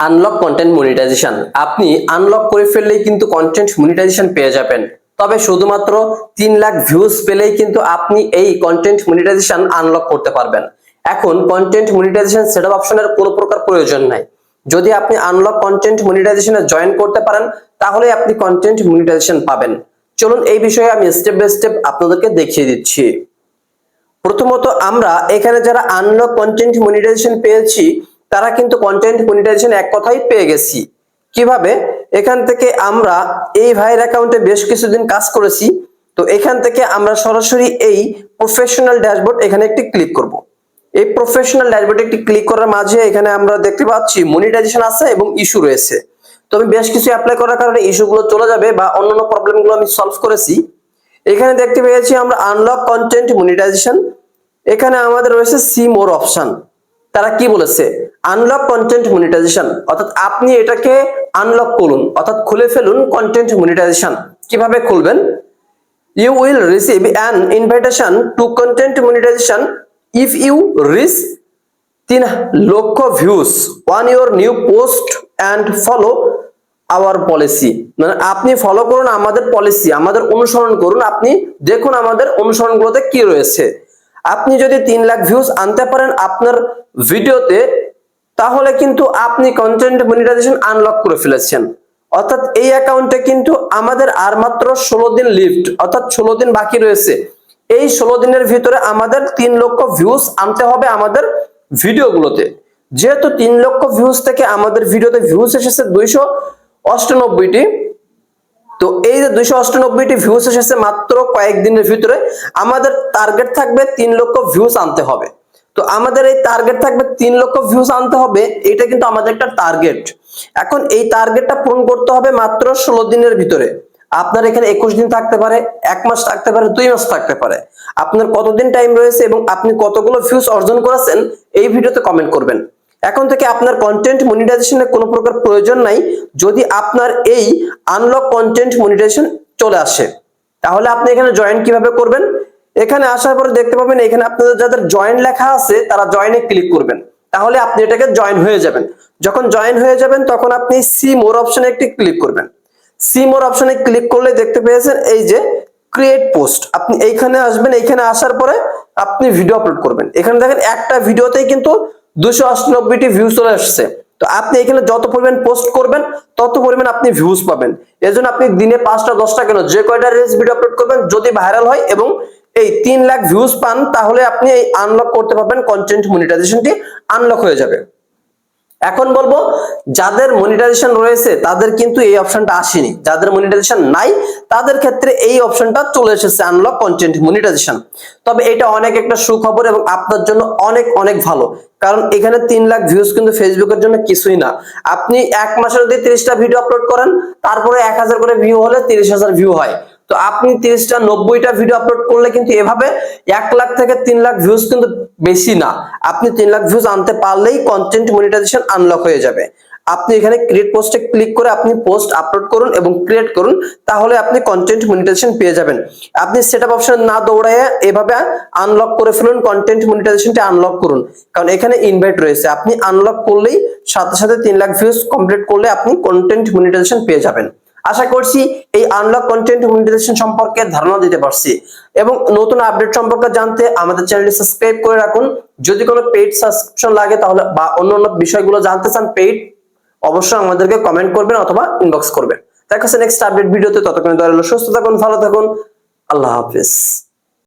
Unlock content monetization. আপনি unlock করে ফেললেই কিন্তু কন্টেন্ট মনিটাইজেশন পেয়ে যাবেন। তবে শুধুমাত্র 3 লাখ ভিউজ পেলেই কিন্তু আপনি এই কন্টেন্ট মনিটাইজেশন আনলক করতে পারবেন। এখন কন্টেন্ট মনিটাইজেশন সেটআপ অপশনের কোনো প্রকার প্রয়োজন নাই। যদি আপনি আনলক কন্টেন্ট মনিটাইজেশনে জয়েন করতে পারেন তাহলে আপনি কন্টেন্ট মনিটাইজেশন পাবেন। চলুন এই বিষয়ে আমি স্টেপ বাই স্টেপ আপনাদেরকে দেখিয়ে দিচ্ছি। প্রথমত আমরা এখানে যারা আনলক কন্টেন্ট মনিটাইজেশন পেয়েছি তারা কিন্তু কন্টেন্ট মনিটাইজেশন এক কথাই পেয়ে গেছি। কিভাবে? এখান থেকে আমরা এই ভাইয়ের অ্যাকাউন্টে বেশ কিছুদিন কাজ করেছি। তো এখান থেকে আমরা সরাসরি এই প্রফেশনাল ড্যাশবোর্ড এখানে একটি ক্লিক করব। এই প্রফেশনাল ড্যাশবোর্ডে একটি ক্লিক করার মাঝে এখানে আমরা দেখতে পাচ্ছি মনিটাইজেশন আছে এবং ইস্যু রয়েছে। তো আমি বেশ কিছু অ্যাপ্লাই করার কারণে ইস্যুগুলো চলে যাবে বা অন্যান্য প্রবলেমগুলো আমি সলভ করেছি। এখানে দেখতে পেয়েছি আমরা আনলক কন্টেন্ট মনিটাইজেশন। এখানে আমাদের রয়েছে সি মোর অপশন। তারা কি বলেছে? আনলক কন্টেন্ট মনিটাইজেশন, অর্থাৎ আপনি এটাকে আনলক করুন, অর্থাৎ খুলে ফেলুন কন্টেন্ট মনিটাইজেশন। কিভাবে খুলবেন? You will receive an invitation to content monetization if you reach 3 লক্ষ views on your new post and follow our policy। মানে আপনি ফলো করুন আমাদের পলিসি, আমাদের অনুসরণ করুন, আপনি দেখুন আমাদের অনুসরণগুলোতে কি রয়েছে। আপনি যদি 3 লাখ ভিউজ আনতে পারেন আপনার ভিডিওতে তাহলে কিন্তু আপনি কন্টেন্ট মনিটাইজেশন আনলক করে ফেলেছেন। অর্থাৎ এই অ্যাকাউন্টে কিন্তু আমাদের আর মাত্র 16 দিন লিফট, অর্থাৎ 16 দিন বাকি রয়েছে। এই 16 দিনের ভিতরে আমাদের 3 লক্ষ ভিউজ আনতে হবে আমাদের ভিডিওগুলোতে। যেহেতু 3 লক্ষ ভিউজ থেকে আমাদের ভিডিওতে ভিউজ এসেছে 298টি। তো এই যে 298টি ভিউজ এসেছে মাত্র কয়েকদিনের ভিতরে, আমাদের টার্গেট থাকবে 3 লক্ষ ভিউজ আনতে হবে। তো আমাদের এই টার্গেট থাকবে 3 লক্ষ ভিউজ আনতে হবে, এটা কিন্তু আমাদের একটা টার্গেট। এখন এই টার্গেটটা পূরণ করতে হবে মাত্র 16 দিনের ভিতরে। আপনার এখানে 21 দিন থাকতে পারে, 1 মাস থাকতে পারে, 2 মাস থাকতে পারে। আপনার কতদিন টাইম রয়েছে এবং আপনি কতগুলো ভিউজ অর্জন করেছেন এই ভিডিওতে কমেন্ট করবেন। এখন থেকে আপনার কন্টেন্ট মনিটাইজেশনের কোনো প্রকার প্রয়োজন নাই। যদি আপনার এই আনলক কন্টেন্ট মনিটাইজেশন চলে আসে তাহলে আপনি এখানে জয়েন কিভাবে করবেন? এখানে আসার পরে দেখতে পাবেন এখানে আপনাদের যাদের জয়েন লেখা আছে তারা জয়েনে ক্লিক করবেন, তাহলে আপনি এটাকে জয়েন হয়ে যাবেন। যখন জয়েন হয়ে যাবেন তখন আপনি সি মোর অপশনে একটি ক্লিক করবেন। সি মোর অপশনে ক্লিক করলে দেখতে পেয়েছেন এই যে ক্রিয়েট পোস্ট, আপনি এইখানে আসবেন। এইখানে আসার পরে আপনি ভিডিও আপলোড করবেন। এখানে দেখেন একটা ভিডিওতেই কিন্তু 298টি ভিউজ চলে আসছে। তো আপনি এখানে যত পরিমাণ পোস্ট করবেন তত পরিমাণ আপনি ভিউজ পাবেন। এজন্য আপনি দিনে 5টা 10টা কেন যে কয়টা রিলস ভিডিও আপলোড করবেন, যদি ভাইরাল হয় এবং এই 3 লাখ ভিউজ পান তাহলে আপনি এই আনলক করতে পারবেন, কন্টেন্ট মনিটাইজেশনটি আনলক হয়ে যাবে। এখন বলবো যাদের মনিটাইজেশন রয়েছে তাদের কিন্তু এই অপশনটা আসেনি, যাদের মনিটাইজেশন নাই তাদের ক্ষেত্রে এই অপশনটা চলে এসেছে আনলক কন্টেন্ট মনিটাইজেশন। তবে এটা অনেক একটা সুখবর এবং আপনার জন্য অনেক অনেক ভালো, কারণ এখানে 3 লাখ ভিউজ কিন্তু ফেসবুকের জন্য কিছুই না। আপনি 1 মাসে যদি 30টা ভিডিও আপলোড করেন তারপরে 1000 করে ভিউ হলে 30,000 ভিউ হয়। তো আপনি 30টা 90টা ভিডিও আপলোড করলে কিন্তু এভাবে 1 লাখ থেকে 3 লাখ ভিউজ কিন্তু বেশি না। আপনি 3 লাখ ভিউজ আনতে পারলেই কন্টেন্ট মনিটাইজেশন আনলক হয়ে যাবে। আপনি এখানে ক্রিয়েট পোস্টে ক্লিক করে আপনি পোস্ট আপলোড করুন এবং ক্রিয়েট করুন, তাহলে আপনি কন্টেন্ট মনিটাইজেশন পেয়ে যাবেন। আপনি সেটআপ অপশন না দৌড়ায় এভাবে আনলক করে ফেলুন, কন্টেন্ট মনিটাইজেশনটা আনলক করুন, কারণ এখানে ইনভাইট রয়েছে। আপনি আনলক করলেই সাথে সাথে 3 লাখ ভিউজ কমপ্লিট করলে আপনি কন্টেন্ট মনিটাইজেশন পেয়ে যাবেন। আশা করছি এই আনলক কন্টেন্ট মনিটাইজেশন সম্পর্কে ধারণা দিতে পারছি এবং নতুন আপডেট সম্পর্কে জানতে আমাদের চ্যানেলটি সাবস্ক্রাইব করে রাখুন। যদি কোনো পেইড সাবস্ক্রিপশন লাগে তাহলে বা অন্যান্য বিষয়গুলো জানতে চান পেইড, অবশ্যই আমাদেরকে কমেন্ট করবেন অথবা ইনবক্স করবেন। দেখা হচ্ছে নেক্সট আপডেট ভিডিওতে। ততক্ষণ সুস্থ থাকুন, ভালো থাকুন, আল্লাহ হাফেজ।